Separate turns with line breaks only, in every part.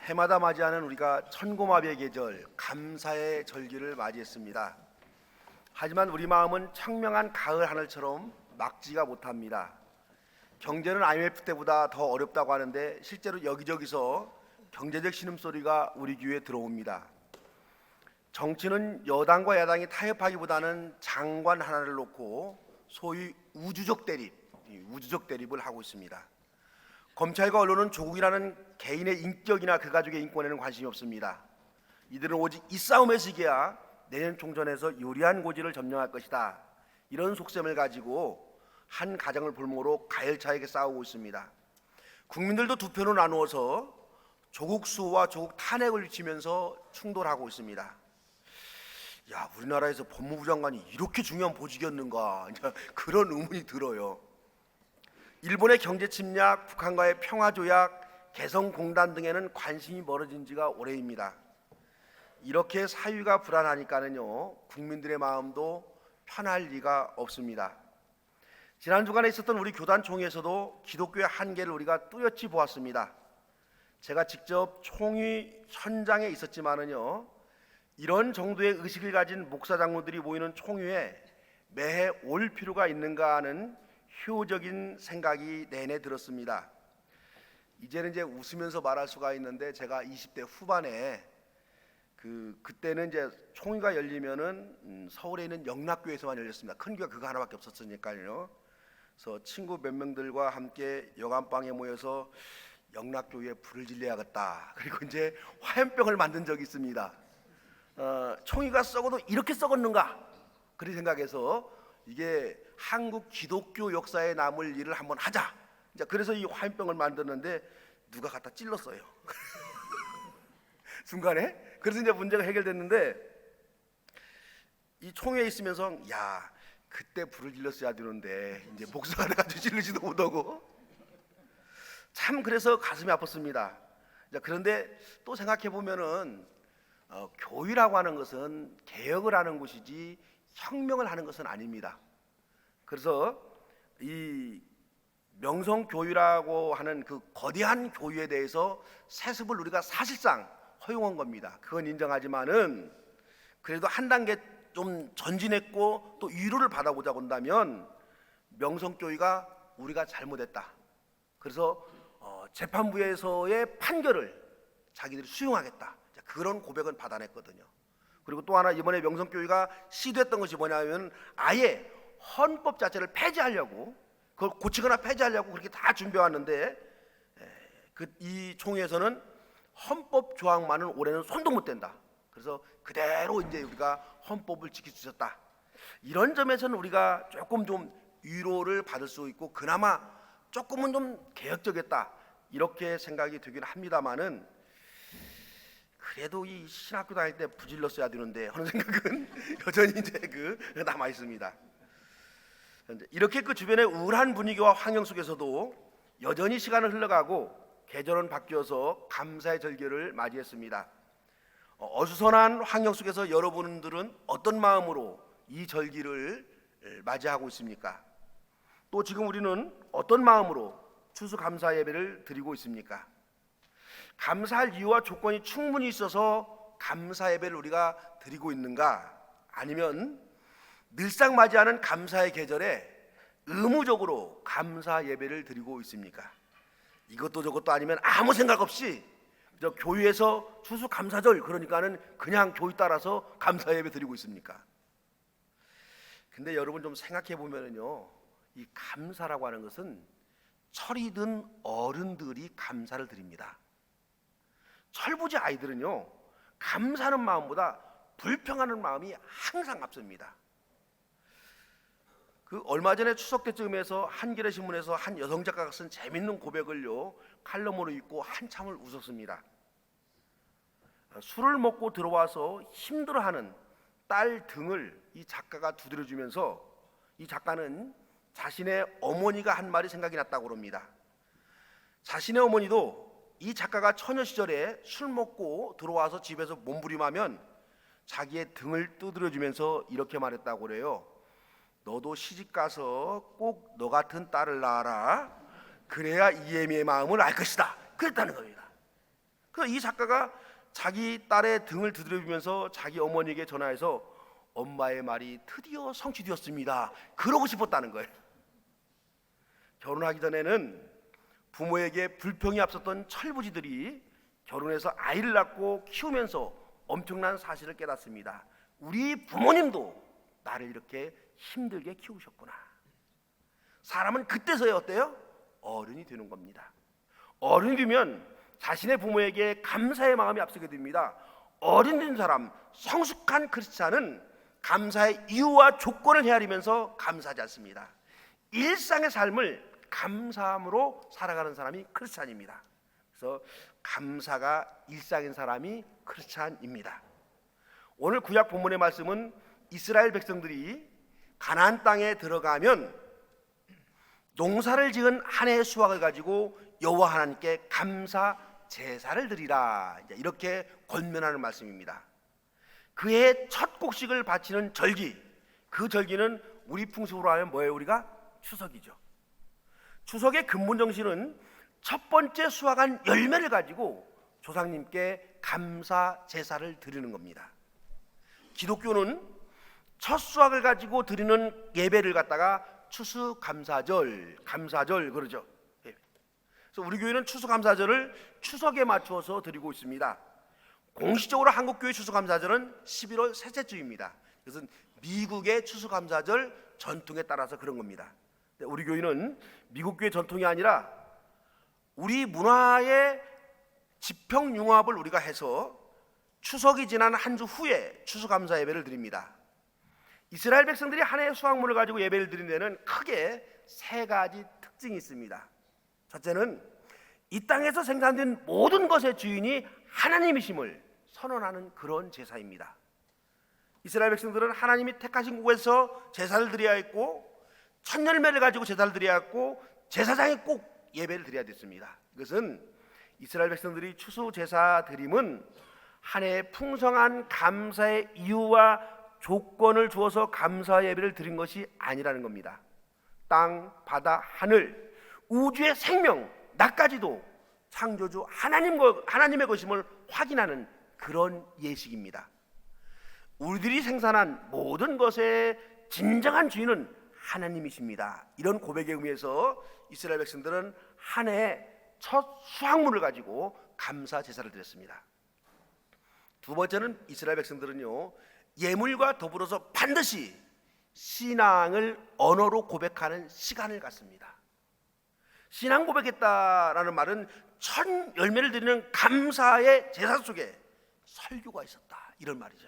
해마다 맞이하는 우리가 천고마비의 계절, 감사의 절기를 맞이했습니다. 하지만 우리 마음은 청명한 가을 하늘처럼 막지가 못합니다. 경제는 IMF 때보다 더 어렵다고 하는데 실제로 여기저기서 경제적 신음소리가 우리 귀에 들어옵니다. 정치는 여당과 야당이 타협하기보다는 장관 하나를 놓고 소위 우주적 대립을 하고 있습니다. 검찰과 언론은 조국이라는 개인의 인격이나 그 가족의 인권에는 관심이 없습니다. 이들은 오직 이 싸움에서 이겨야 내년 총선에서 유리한 고지를 점령할 것이다, 이런 속셈을 가지고 한 가정을 볼모로 가열차게 싸우고 있습니다. 국민들도 두 편으로 나누어서 조국 수호와 조국 탄핵을 외치면서 충돌하고 있습니다. 야, 우리나라에서 법무부 장관이 이렇게 중요한 보직이었는가, 그런 의문이 들어요. 일본의 경제 침략, 북한과의 평화 조약, 개성공단 등에는 관심이 멀어진 지가 오래입니다. 이렇게 사유가 불안하니까는요, 국민들의 마음도 편할 리가 없습니다. 지난 주간에 있었던 우리 교단 총회에서도 기독교의 한계를 우리가 뚜렷이 보았습니다. 제가 직접 총회 현장에 있었지만은요, 이런 정도의 의식을 가진 목사장로들이 모이는 총회에 매해 올 필요가 있는가 하는 효적인 생각이 내내 들었습니다. 이제는 이제 웃으면서 말할 수가 있는데, 제가 20대 후반에 그때는 이제 총회가 열리면은 서울에 있는 영락교회에서만 열렸습니다. 큰 교회 그거 하나밖에 없었으니까요. 그래서 친구 몇 명들과 함께 여간방에 모여서 영락교회에 불을 질러야겠다, 그리고 이제 화염병을 만든 적이 있습니다. 총회가 썩어도 이렇게 썩었는가, 그런 생각해서 이게 한국 기독교 역사에 남을 일을 한번 하자, 이제 그래서 이 화염병을 만들었는데 누가 갖다 찔렀어요. 순간에. 그래서 이제 문제가 해결됐는데, 이 총회에 있으면서 야, 그때 불을 질렀어야 되는데 이제 목사가 돼가지고 질르지도 못하고, 참 그래서 가슴이 아팠습니다. 그런데 또 생각해 보면은 교회라고 하는 것은 개혁을 하는 곳이지 혁명을 하는 것은 아닙니다. 그래서 이 명성교회라고 하는 그 거대한 교회에 대해서 세습을 우리가 사실상 허용한 겁니다. 그건 인정하지만은 그래도 한 단계 좀 전진했고 또 위로를 받아보자고 한다면, 명성교회가 우리가 잘못했다, 그래서 재판부에서의 판결을 자기들이 수용하겠다, 그런 고백은 받아냈거든요. 그리고 또 하나, 이번에 명성교회가 시도했던 것이 뭐냐면 아예 헌법 자체를 폐지하려고, 그걸 고치거나 폐지하려고 그렇게 다 준비해왔는데, 이 총회에서는 헌법 조항만은 올해는 손도 못 댄다, 그래서 그대로 이제 우리가 헌법을 지킬 수 있었다. 이런 점에서는 우리가 조금 좀 위로를 받을 수 있고 그나마 조금은 좀 개혁적이었다, 이렇게 생각이 되긴 합니다만은, 그래도 이 신학교 다닐 때 부질렀어야 되는데 하는 생각은 여전히 이제 남아 있습니다. 이렇게 그 주변의 우울한 분위기와 환경 속에서도 여전히 시간은 흘러가고 계절은 바뀌어서 감사의 절기를 맞이했습니다. 어수선한 환경 속에서 여러분들은 어떤 마음으로 이 절기를 맞이하고 있습니까? 또 지금 우리는 어떤 마음으로 추수감사 예배를 드리고 있습니까? 감사할 이유와 조건이 충분히 있어서 감사 예배를 우리가 드리고 있는가, 아니면 늘상 맞이하는 감사의 계절에 의무적으로 감사 예배를 드리고 있습니까? 이것도 저것도 아니면 아무 생각 없이 교회에서 추수감사절 그러니까는 그냥 교회 따라서 감사 예배 드리고 있습니까? 근데 여러분 좀 생각해 보면은요, 이 감사라고 하는 것은 철이 든 어른들이 감사를 드립니다. 철부지 아이들은요, 감사하는 마음보다 불평하는 마음이 항상 앞섭니다. 얼마 전에 추석 때쯤에서 한겨레 신문에서 한 여성 작가가 쓴 재밌는 고백을요, 칼럼으로 읽고 한참을 웃었습니다. 술을 먹고 들어와서 힘들어하는 딸 등을 이 작가가 두드려주면서, 이 작가는 자신의 어머니가 한 말이 생각이 났다고 합니다. 자신의 어머니도 이 작가가 처녀 시절에 술 먹고 들어와서 집에서 몸부림하면 자기의 등을 두드려주면서 이렇게 말했다고 그래요. 너도 시집가서 꼭 너 같은 딸을 낳아라, 그래야 이애미의 마음을 알 것이다, 그랬다는 겁니다. 그래서 이 작가가 자기 딸의 등을 두드려주면서 자기 어머니에게 전화해서 엄마의 말이 드디어 성취되었습니다, 그러고 싶었다는 거예요. 결혼하기 전에는 부모에게 불평이 앞섰던 철부지들이 결혼해서 아이를 낳고 키우면서 엄청난 사실을 깨닫습니다. 우리 부모님도 나를 이렇게 힘들게 키우셨구나. 사람은 그때서야 어때요? 어른이 되는 겁니다. 어른이 되면 자신의 부모에게 감사의 마음이 앞서게 됩니다. 어른 된 사람, 성숙한 크리스찬은 감사의 이유와 조건을 헤아리면서 감사하지 않습니다. 일상의 삶을 감사함으로 살아가는 사람이 크리스찬입니다. 그래서 감사가 일상인 사람이 크리스찬입니다. 오늘 구약 본문의 말씀은 이스라엘 백성들이 가나안 땅에 들어가면 농사를 지은 한 해의 수확을 가지고 여호와 하나님께 감사 제사를 드리라, 이렇게 권면하는 말씀입니다. 그해 첫 곡식을 바치는 절기, 그 절기는 우리 풍습으로 하면 뭐예요? 우리가 추석이죠. 추석의 근본 정신은 첫 번째 수확한 열매를 가지고 조상님께 감사 제사를 드리는 겁니다. 기독교는 첫 수확을 가지고 드리는 예배를 갖다가 추수감사절, 감사절 그러죠. 그래서 우리 교회는 추수감사절을 추석에 맞추어서 드리고 있습니다. 공식적으로 한국교회 추수감사절은 11월 셋째 주입니다. 이것은 미국의 추수감사절 전통에 따라서 그런 겁니다. 우리 교회는 미국 교회 전통이 아니라 우리 문화의 지평융합을 우리가 해서 추석이 지난 한 주 후에 추수감사 예배를 드립니다. 이스라엘 백성들이 한 해의 수확물을 가지고 예배를 드리는 데는 크게 세 가지 특징이 있습니다. 첫째는 이 땅에서 생산된 모든 것의 주인이 하나님이심을 선언하는 그런 제사입니다. 이스라엘 백성들은 하나님이 택하신 곳에서 제사를 드려야 했고 첫 열매를 가지고 제사를 드려야 했고 제사장이 꼭 예배를 드려야 됐습니다. 이것은 이스라엘 백성들이 추수 제사 드림은 한 해의 풍성한 감사의 이유와 조건을 주어서 감사 예배를 드린 것이 아니라는 겁니다. 땅, 바다, 하늘, 우주의 생명, 나까지도 창조주 하나님의 것임을 확인하는 그런 예식입니다. 우리들이 생산한 모든 것의 진정한 주인은 하나님이십니다. 이런 고백의 의미에서 이스라엘 백성들은 한 해 첫 수확물을 가지고 감사 제사를 드렸습니다. 두 번째는 이스라엘 백성들은요, 예물과 더불어서 반드시 신앙을 언어로 고백하는 시간을 갖습니다. 신앙 고백했다라는 말은 첫 열매를 드리는 감사의 제사 속에 설교가 있었다, 이런 말이죠.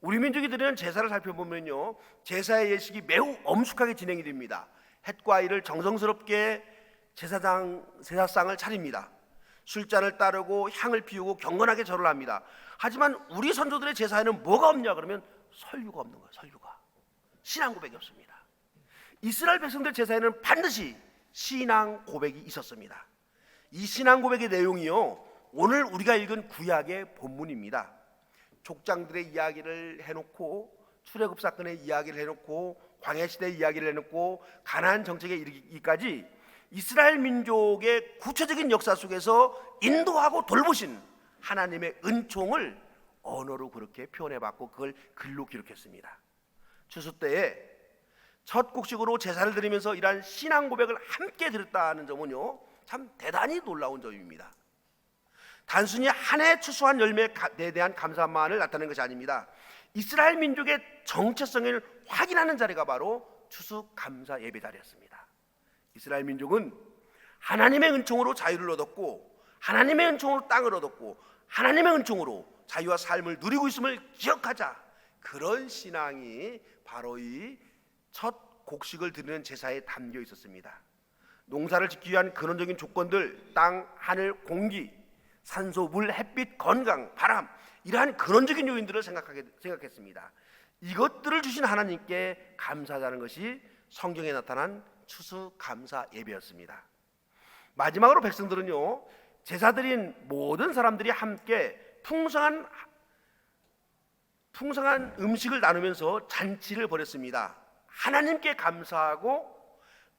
우리 민족이 드리는 제사를 살펴보면요, 제사의 예식이 매우 엄숙하게 진행이 됩니다. 햇과 이를 정성스럽게 제사상을 차립니다. 술잔을 따르고 향을 피우고 경건하게 절을 합니다. 하지만 우리 선조들의 제사에는 뭐가 없냐 그러면 설교가 없는 거예요. 설교가. 신앙 고백이 없습니다. 이스라엘 백성들 제사에는 반드시 신앙 고백이 있었습니다. 이 신앙 고백의 내용이요, 오늘 우리가 읽은 구약의 본문입니다. 족장들의 이야기를 해놓고 출애굽 사건의 이야기를 해놓고 광야시대의 이야기를 해놓고 가나안 정책에 이르기까지 이스라엘 민족의 구체적인 역사 속에서 인도하고 돌보신 하나님의 은총을 언어로 그렇게 표현해봤고 그걸 글로 기록했습니다. 추수 때에 첫 곡식으로 제사를 드리면서 이러한 신앙 고백을 함께 드렸다는 점은요, 참 대단히 놀라운 점입니다. 단순히 한 해 추수한 열매에 대한 감사만을 나타내는 것이 아닙니다. 이스라엘 민족의 정체성을 확인하는 자리가 바로 추수감사 예배 자리였습니다. 이스라엘 민족은 하나님의 은총으로 자유를 얻었고 하나님의 은총으로 땅을 얻었고 하나님의 은총으로 자유와 삶을 누리고 있음을 기억하자, 그런 신앙이 바로 이 첫 곡식을 드리는 제사에 담겨 있었습니다. 농사를 짓기 위한 근원적인 조건들, 땅, 하늘, 공기, 산소, 물, 햇빛, 건강, 바람, 이러한 근원적인 요인들을 생각했습니다. 이것들을 주신 하나님께 감사하자는 것이 성경에 나타난 추수감사 예배였습니다. 마지막으로 백성들은요, 제사드린 모든 사람들이 함께 풍성한 음식을 나누면서 잔치를 벌였습니다. 하나님께 감사하고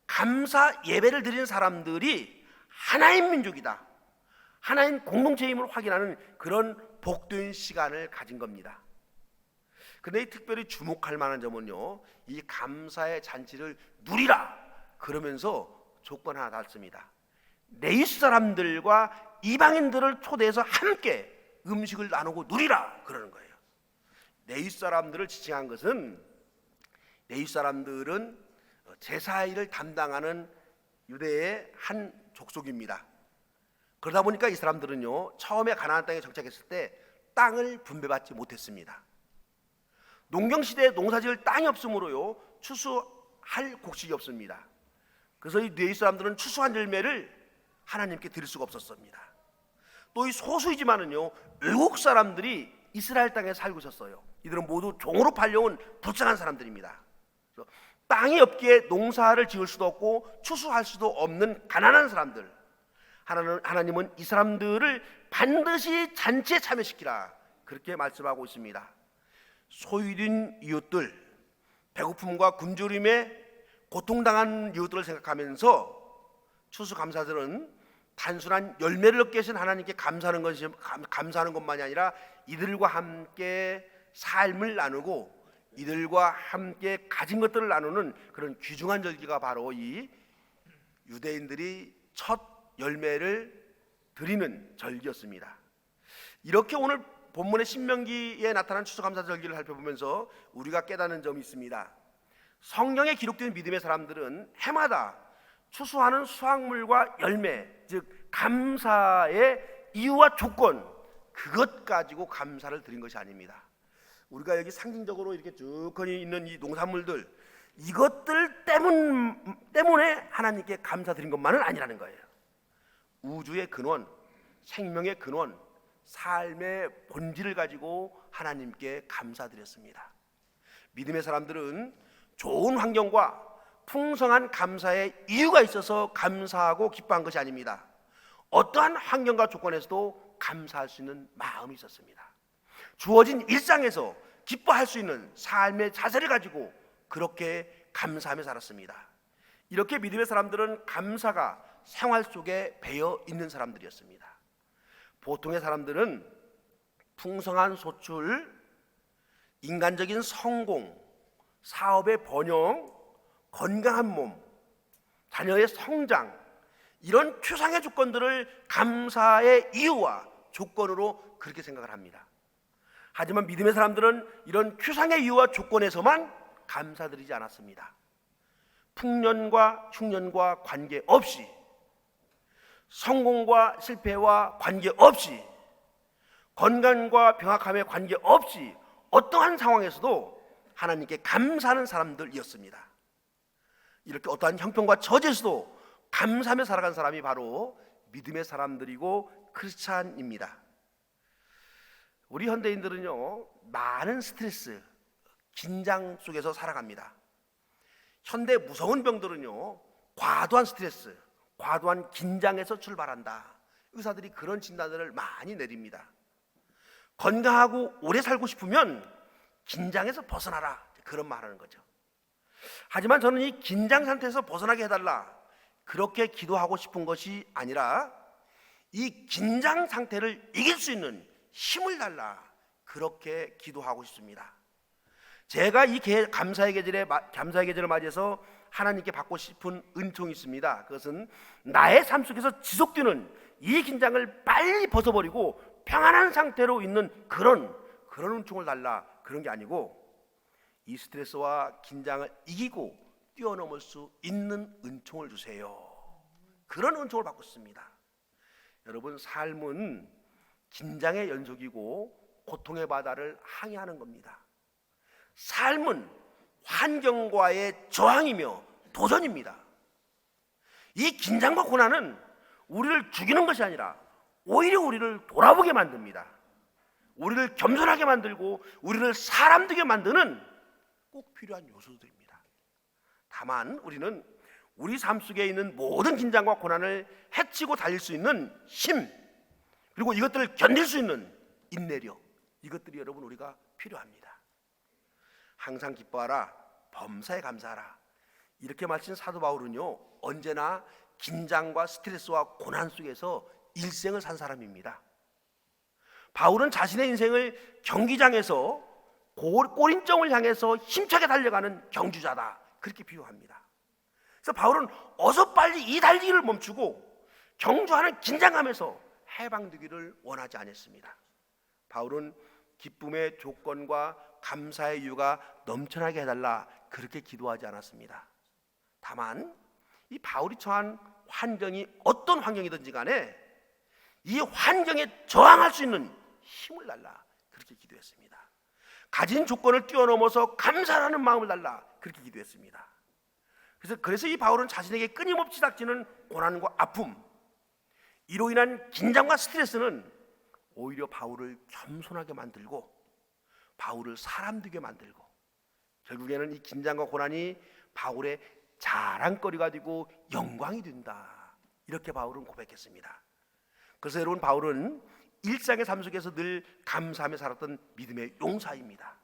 감사 예배를 드리는 사람들이 하나님 민족이다, 하나님 공동체임을 확인하는 그런 복된 시간을 가진 겁니다. 근데 특별히 주목할 만한 점은요, 이 감사의 잔치를 누리라 그러면서 조건 하나 달습니다. 네이스 사람들과 이방인들을 초대해서 함께 음식을 나누고 누리라 그러는 거예요. 네이스 사람들을 지칭한 것은, 네이스 사람들은 제사 일을 담당하는 유대의 한 족속입니다. 그러다 보니까 이 사람들은요, 처음에 가나안 땅에 정착했을 때 땅을 분배받지 못했습니다. 농경시대에 농사지을 땅이 없으므로요, 추수할 곡식이 없습니다. 그래서 이 네이스 사람들은 추수한 열매를 하나님께 드릴 수가 없었습니다. 또 이 소수이지만은요, 외국 사람들이 이스라엘 땅에 살고 있었어요. 이들은 모두 종으로 팔려온 불쌍한 사람들입니다. 땅이 없기에 농사를 지을 수도 없고 추수할 수도 없는 가난한 사람들, 하나님은 이 사람들을 반드시 잔치에 참여시키라 그렇게 말씀하고 있습니다. 소유된 이웃들, 배고픔과 굶주림에 고통당한 이웃들을 생각하면서 추수감사절은 단순한 열매를 얻게 하신 하나님께 감사하는 것만이 아니라 이들과 함께 삶을 나누고 이들과 함께 가진 것들을 나누는 그런 귀중한 절기가 바로 이 유대인들이 첫 열매를 드리는 절기였습니다. 이렇게 오늘 본문의 신명기에 나타난 추수감사 절기를 살펴보면서 우리가 깨닫는 점이 있습니다. 성경에 기록된 믿음의 사람들은 해마다 추수하는 수확물과 열매, 즉 감사의 이유와 조건, 그것 가지고 감사를 드린 것이 아닙니다. 우리가 여기 상징적으로 이렇게 쭉 있는 이 농산물들, 이것들 때문에 하나님께 감사드린 것만은 아니라는 거예요. 우주의 근원, 생명의 근원, 삶의 본질을 가지고 하나님께 감사드렸습니다. 믿음의 사람들은 좋은 환경과 풍성한 감사의 이유가 있어서 감사하고 기뻐한 것이 아닙니다. 어떠한 환경과 조건에서도 감사할 수 있는 마음이 있었습니다. 주어진 일상에서 기뻐할 수 있는 삶의 자세를 가지고 그렇게 감사하며 살았습니다. 이렇게 믿음의 사람들은 감사가 생활 속에 배어 있는 사람들이었습니다. 보통의 사람들은 풍성한 소출, 인간적인 성공, 사업의 번영, 건강한 몸, 자녀의 성장, 이런 추상의 조건들을 감사의 이유와 조건으로 그렇게 생각을 합니다. 하지만 믿음의 사람들은 이런 추상의 이유와 조건에서만 감사드리지 않았습니다. 풍년과 흉년과 관계없이, 성공과 실패와 관계없이, 건강과 병약함에 관계없이 어떠한 상황에서도 하나님께 감사하는 사람들이었습니다. 이렇게 어떠한 형편과 저주에서도 감사하며 살아간 사람이 바로 믿음의 사람들이고 크리스찬입니다. 우리 현대인들은요, 많은 스트레스, 긴장 속에서 살아갑니다. 현대 무서운 병들은요, 과도한 스트레스, 과도한 긴장에서 출발한다. 의사들이 그런 진단을 많이 내립니다. 건강하고 오래 살고 싶으면 긴장에서 벗어나라, 그런 말 하는 거죠. 하지만 저는 이 긴장 상태에서 벗어나게 해달라, 그렇게 기도하고 싶은 것이 아니라 이 긴장 상태를 이길 수 있는 힘을 달라, 그렇게 기도하고 싶습니다. 제가 이 감사의 계절을 맞이해서 하나님께 받고 싶은 은총이 있습니다. 그것은 나의 삶 속에서 지속되는 이 긴장을 빨리 벗어버리고 평안한 상태로 있는 그런 은총을 달라, 그런 게 아니고 이 스트레스와 긴장을 이기고 뛰어넘을 수 있는 은총을 주세요. 그런 은총을 받고 싶습니다. 여러분, 삶은 긴장의 연속이고 고통의 바다를 항해하는 겁니다. 삶은 환경과의 저항이며 도전입니다. 이 긴장과 고난은 우리를 죽이는 것이 아니라 오히려 우리를 돌아보게 만듭니다. 우리를 겸손하게 만들고 우리를 사람 되게 만드는 꼭 필요한 요소들입니다. 다만 우리는 우리 삶 속에 있는 모든 긴장과 고난을 헤치고 달릴 수 있는 힘, 그리고 이것들을 견딜 수 있는 인내력, 이것들이 여러분 우리가 필요합니다. 항상 기뻐하라, 범사에 감사하라, 이렇게 말씀 사도 바울은요, 언제나 긴장과 스트레스와 고난 속에서 일생을 산 사람입니다. 바울은 자신의 인생을 경기장에서 골인정을 향해서 힘차게 달려가는 경주자다, 그렇게 비유합니다. 그래서 바울은 어서 빨리 이 달리기를 멈추고 경주하는 긴장감에서 해방되기를 원하지 않았습니다. 바울은 기쁨의 조건과 감사의 이유가 넘쳐나게 해달라, 그렇게 기도하지 않았습니다. 다만 이 바울이 처한 환경이 어떤 환경이든지 간에 이 환경에 저항할 수 있는 힘을 달라, 그렇게 기도했습니다. 가진 조건을 뛰어넘어서 감사하는 마음을 달라, 그렇게 기도했습니다. 그래서 이 바울은 자신에게 끊임없이 닥치는 고난과 아픔, 이로 인한 긴장과 스트레스는 오히려 바울을 겸손하게 만들고 바울을 사람 되게 만들고 결국에는 이 긴장과 고난이 바울의 자랑거리가 되고 영광이 된다, 이렇게 바울은 고백했습니다. 그래서 여러분, 바울은 일상의 삶 속에서 늘 감사하며 살았던 믿음의 용사입니다.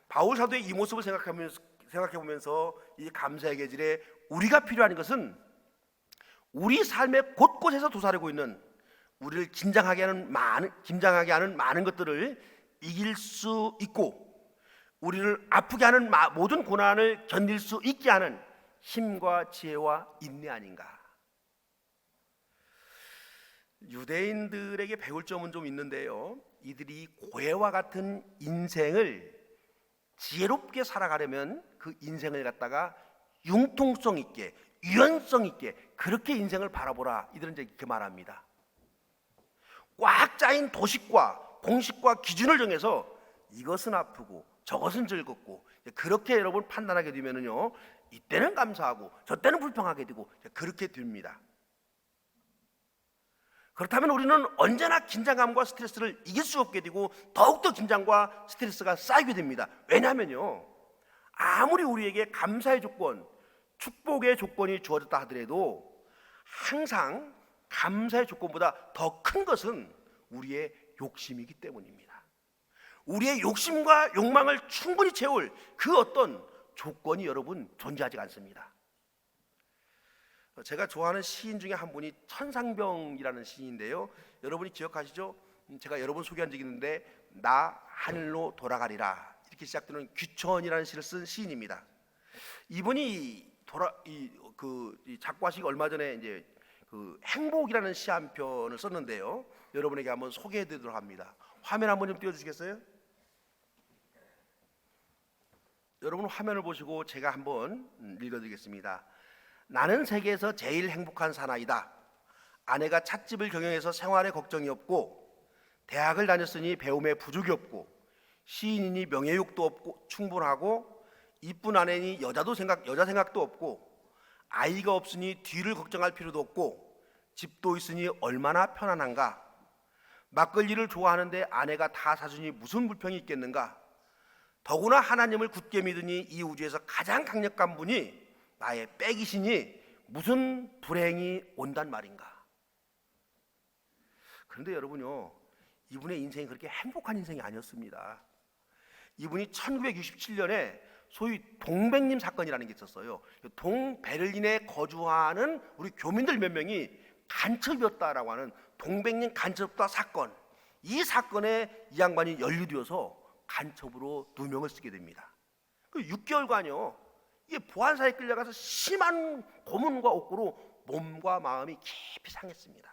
바울 사도의 이 모습을 생각해보면서 이 감사의 계절에 우리가 필요한 것은 우리 삶의 곳곳에서 도사리고 있는 우리를 긴장하게 하는 많은 것들을 이길 수 있고 우리를 아프게 하는 모든 고난을 견딜 수 있게 하는 힘과 지혜와 인내 아닌가. 유대인들에게 배울 점은 좀 있는데요, 이들이 고해와 같은 인생을 지혜롭게 살아가려면 그 인생을 갖다가 융통성 있게, 유연성 있게 그렇게 인생을 바라보라, 이들은 이제 이렇게 말합니다. 꽉 짜인 도식과 공식과 기준을 정해서 이것은 아프고 저것은 즐겁고 그렇게 여러분 판단하게 되면은요, 이때는 감사하고 저때는 불평하게 되고 그렇게 됩니다. 그렇다면 우리는 언제나 긴장감과 스트레스를 이길 수 없게 되고 더욱더 긴장과 스트레스가 쌓이게 됩니다. 왜냐하면요, 아무리 우리에게 감사의 조건, 축복의 조건이 주어졌다 하더라도 항상 감사의 조건보다 더 큰 것은 우리의 욕심이기 때문입니다. 우리의 욕심과 욕망을 충분히 채울 그 어떤 조건이 여러분 존재하지 않습니다. 제가 좋아하는 시인 중에 한 분이 천상병이라는 시인인데요, 여러분이 기억하시죠? 제가 여러 번 소개한 적이 있는데 나 하늘로 돌아가리라, 이렇게 시작되는 귀천이라는 시를 쓴 시인입니다. 이분이 작가시가 얼마 전에 이제 그 행복이라는 시 한 편을 썼는데요, 여러분에게 한번 소개해드리도록 합니다. 화면 한번 좀 띄워주시겠어요? 여러분 화면을 보시고 제가 한번 읽어드리겠습니다. 나는 세계에서 제일 행복한 사나이다. 아내가 찻집을 경영해서 생활에 걱정이 없고, 대학을 다녔으니 배움에 부족이 없고, 시인이니 명예욕도 없고 충분하고, 이쁜 아내니 여자 생각도 없고, 아이가 없으니 뒤를 걱정할 필요도 없고, 집도 있으니 얼마나 편안한가. 막걸리를 좋아하는데 아내가 다 사주니 무슨 불평이 있겠는가. 더구나 하나님을 굳게 믿으니 이 우주에서 가장 강력한 분이 나의 백이시니 무슨 불행이 온단 말인가. 그런데 여러분요, 이분의 인생이 그렇게 행복한 인생이 아니었습니다. 이분이 1967년에 소위 동백님 사건이라는 게 있었어요. 동베를린에 거주하는 우리 교민들 몇 명이 간첩이었다라고 하는 동백님 간첩다 사건, 이 사건에 이 양반이 연루되어서 간첩으로 누명을 쓰게 됩니다. 그 6개월간요 이게 보안사에 끌려가서 심한 고문과 옥고로 몸과 마음이 깊이 상했습니다.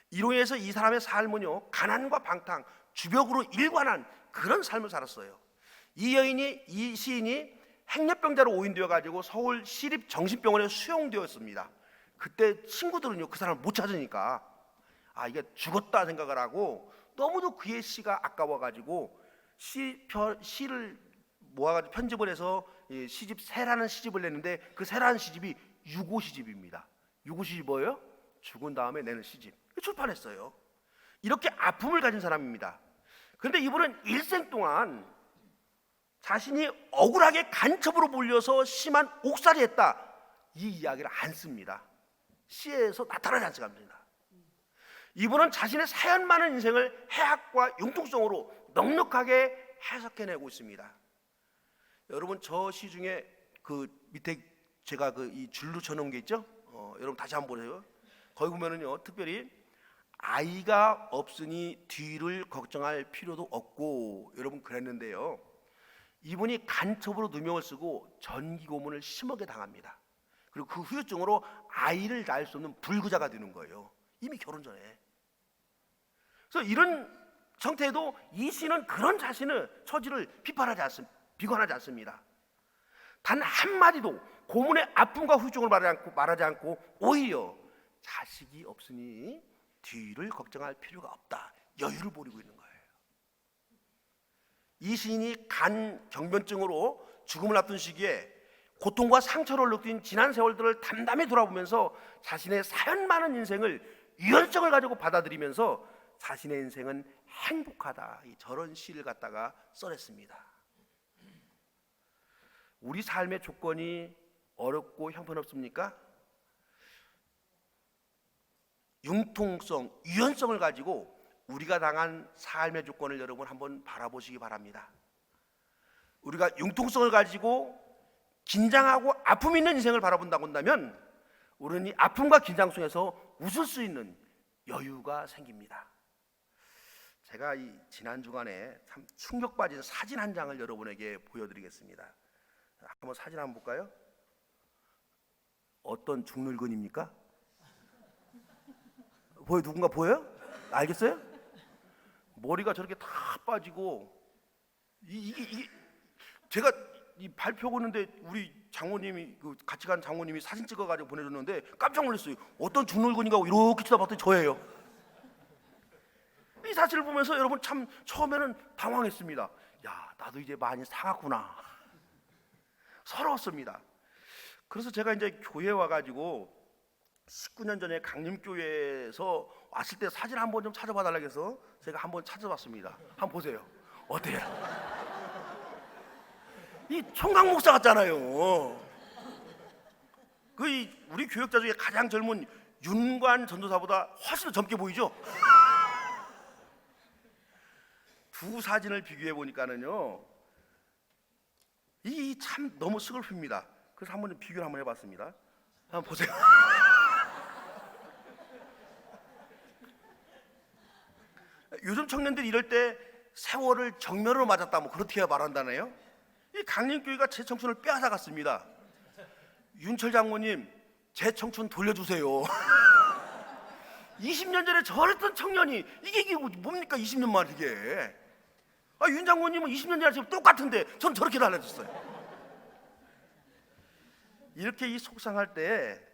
이로 인해서 이 사람의 삶은요, 가난과 방탕, 주벽으로 일관한 그런 삶을 살았어요. 이 시인이 행렬병자로 오인되어 가지고 서울 시립정신병원에 수용되었습니다. 그때 친구들은요, 그 사람을 못 찾으니까 이게 죽었다 생각을 하고 너무도 그의 시가 아까워 가지고 시를 모아가지고 편집을 해서 시집 새라는 시집을 냈는데, 그 새라는 시집이 유고 시집입니다. 유고 시집이 뭐예요? 죽은 다음에 내는 시집. 출판했어요. 이렇게 아픔을 가진 사람입니다. 그런데 이분은 일생 동안 자신이 억울하게 간첩으로 몰려서 심한 옥살이 했다, 이 이야기를 안 씁니다. 시에서 나타나지 않습니다. 이분은 자신의 사연 많은 인생을 해학과 융통성으로 넉넉하게 해석해내고 있습니다. 여러분, 저 시 중에 그 밑에 제가 이 줄로 쳐놓은 게 있죠? 여러분 다시 한번 보세요. 거기 보면은요, 특별히 아이가 없으니 뒤를 걱정할 필요도 없고, 여러분 그랬는데요, 이분이 간첩으로 누명을 쓰고 전기 고문을 심하게 당합니다. 그리고 그 후유증으로 아이를 낳을 수 없는 불구자가 되는 거예요. 이미 결혼 전에. 그래서 이런 상태에도 이 시인은 그런 자신의 처지를 비관하지 않습니다. 단 한마디도 고문의 아픔과 후유증을 말하지 않고 오히려 자식이 없으니 뒤를 걱정할 필요가 없다, 여유를 보이고 있는 거예요. 이 시인이 간 경변증으로 죽음을 앞둔 시기에 고통과 상처를 느낀 지난 세월들을 담담히 돌아보면서 자신의 사연 많은 인생을 유연성을 가지고 받아들이면서 자신의 인생은 행복하다, 저런 시를 갖다가 써냈습니다. 우리 삶의 조건이 어렵고 형편없습니까? 융통성, 유연성을 가지고 우리가 당한 삶의 조건을 여러분 한번 바라보시기 바랍니다. 우리가 융통성을 가지고 긴장하고 아픔 있는 인생을 바라본다고 한다면 우리는 이 아픔과 긴장 속에서 웃을 수 있는 여유가 생깁니다. 제가 이 지난 주간에 참 충격받은 사진 한 장을 여러분에게 보여드리겠습니다. 한번 사진 한번 볼까요? 어떤 중늙은입니까? 누군가 보여요? 알겠어요? 머리가 저렇게 다 빠지고, 이게 제가 이 발표 보는데 우리 장모님이, 같이 간 장모님이 사진 찍어가지고 보내줬는데 깜짝 놀랐어요. 어떤 중늙은이가 이렇게 쳐다봤더니 저예요. 이 사진을 보면서 여러분 참 처음에는 당황했습니다. 야, 나도 이제 많이 사갔구나. 서러웠습니다. 그래서 제가 이제 교회 와가지고 19년 전에 강림교회에서 왔을 때 사진 한번 좀 찾아봐 달라고 해서 제가 한번 찾아봤습니다. 한번 보세요. 어때요? 이 총각 목사 같잖아요. 우리 교역자 중에 가장 젊은 윤관 전도사보다 훨씬 더 젊게 보이죠? 두 사진을 비교해 보니까는요, 이 참 너무 슬픕니다. 그래서 한번 비교를 한번 해봤습니다. 한번 보세요. 요즘 청년들이 이럴 때 세월을 정면으로 맞았다, 뭐 그렇게 말한다네요. 이 강림교회가 제 청춘을 빼앗아갔습니다. 윤철 장모님, 제 청춘 돌려주세요. 20년 전에 저랬던 청년이 이게 뭡니까? 20년 만에 이게. 윤 장모님은 20년 전에 지금 똑같은데 전 저렇게 달라졌어요. 이렇게 이 속상할 때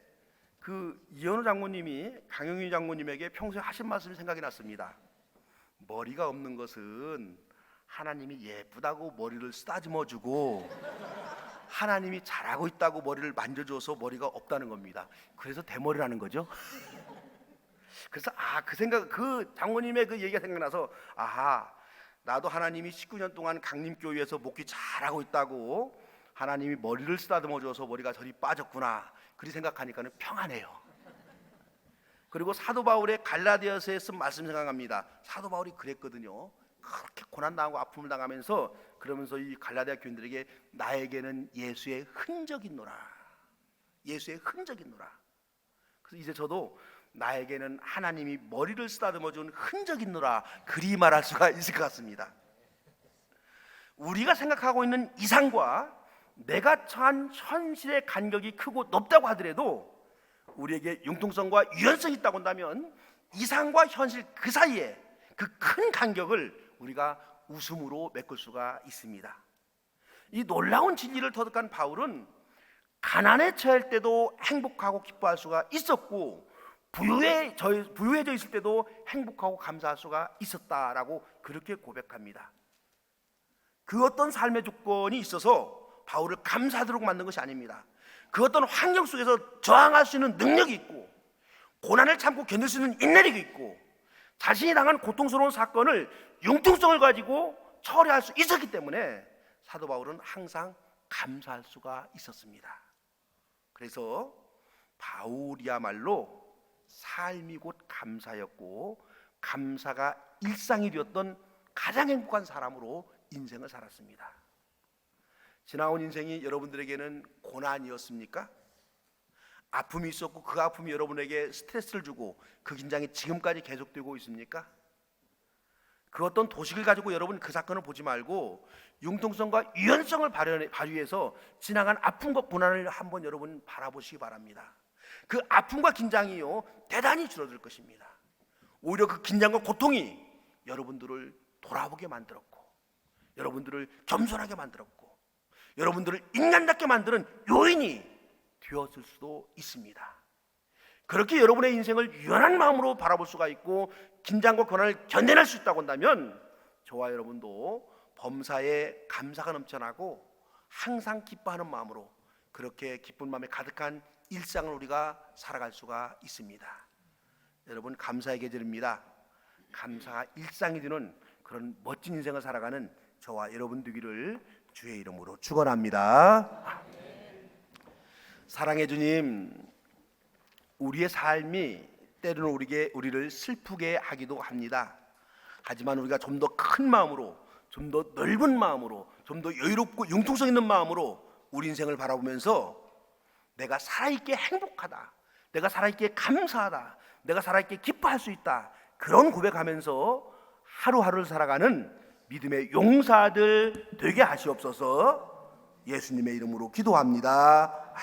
이현우 장모님이 강영희 장모님에게 평소에 하신 말씀이 생각이 났습니다. 머리가 없는 것은 하나님이 예쁘다고 머리를 쓰다듬어주고 하나님이 잘하고 있다고 머리를 만져줘서 머리가 없다는 겁니다. 그래서 대머리라는 거죠. 그래서 그 장모님의 그 얘기가 생각나서 나도 하나님이 19년 동안 강림교회에서 목기 잘하고 있다고 하나님이 머리를 쓰다듬어줘서 머리가 저리 빠졌구나, 그리 생각하니까는 평안해요. 그리고 사도 바울의 갈라디아서에 쓴 말씀 생각합니다. 사도 바울이 그랬거든요. 그렇게 고난당하고 아픔을 당하면서 그러면서 이 갈라디아 교인들에게 나에게는 예수의 흔적이 있노라, 예수의 흔적이 있노라. 그래서 이제 저도 나에게는 하나님이 머리를 쓰다듬어 준 흔적이 있노라, 그리 말할 수가 있을 것 같습니다. 우리가 생각하고 있는 이상과 내가 처한 현실의 간격이 크고 높다고 하더라도 우리에게 융통성과 유연성이 있다고 한다면 이상과 현실 그 사이에 그 큰 간격을 우리가 웃음으로 메꿀 수가 있습니다. 이 놀라운 진리를 터득한 바울은 가난에 처할 때도 행복하고 기뻐할 수가 있었고 부유해져 있을 때도 행복하고 감사할 수가 있었다라고 그렇게 고백합니다. 그 어떤 삶의 조건이 있어서 바울을 감사하도록 만든 것이 아닙니다. 그 어떤 환경 속에서 저항할 수 있는 능력이 있고 고난을 참고 견딜 수 있는 인내력이 있고 자신이 당한 고통스러운 사건을 융통성을 가지고 처리할 수 있었기 때문에 사도 바울은 항상 감사할 수가 있었습니다. 그래서 바울이야말로 삶이 곧 감사였고 감사가 일상이 되었던 가장 행복한 사람으로 인생을 살았습니다. 지나온 인생이 여러분들에게는 고난이었습니까? 아픔이 있었고 그 아픔이 여러분에게 스트레스를 주고 그 긴장이 지금까지 계속되고 있습니까? 그 어떤 도식을 가지고 여러분 그 사건을 보지 말고 융통성과 유연성을 발휘해서 지나간 아픔과 고난을 한번 여러분 바라보시기 바랍니다. 그 아픔과 긴장이요 대단히 줄어들 것입니다. 오히려 그 긴장과 고통이 여러분들을 돌아보게 만들었고, 여러분들을 겸손하게 만들었고, 여러분들을 인간답게 만드는 요인이 되었을 수도 있습니다. 그렇게 여러분의 인생을 유연한 마음으로 바라볼 수가 있고 긴장과 고난을 견뎌낼 수 있다고 한다면 저와 여러분도 범사에 감사가 넘쳐나고 항상 기뻐하는 마음으로 그렇게 기쁜 마음에 가득한 일상을 우리가 살아갈 수가 있습니다. 여러분, 감사의 계절입니다. 감사가 일상이 되는 그런 멋진 인생을 살아가는 저와 여러분 되기를 주의 이름으로 축원합니다. 사랑해 주님, 우리의 삶이 때로는 우리를 슬프게 하기도 합니다. 하지만 우리가 좀 더 큰 마음으로, 좀 더 넓은 마음으로, 좀 더 여유롭고 융통성 있는 마음으로 우리 인생을 바라보면서 내가 살아있게 행복하다, 내가 살아있게 감사하다, 내가 살아있게 기뻐할 수 있다, 그런 고백하면서 하루하루를 살아가는 믿음의 용사들 되게 하시옵소서. 예수님의 이름으로 기도합니다.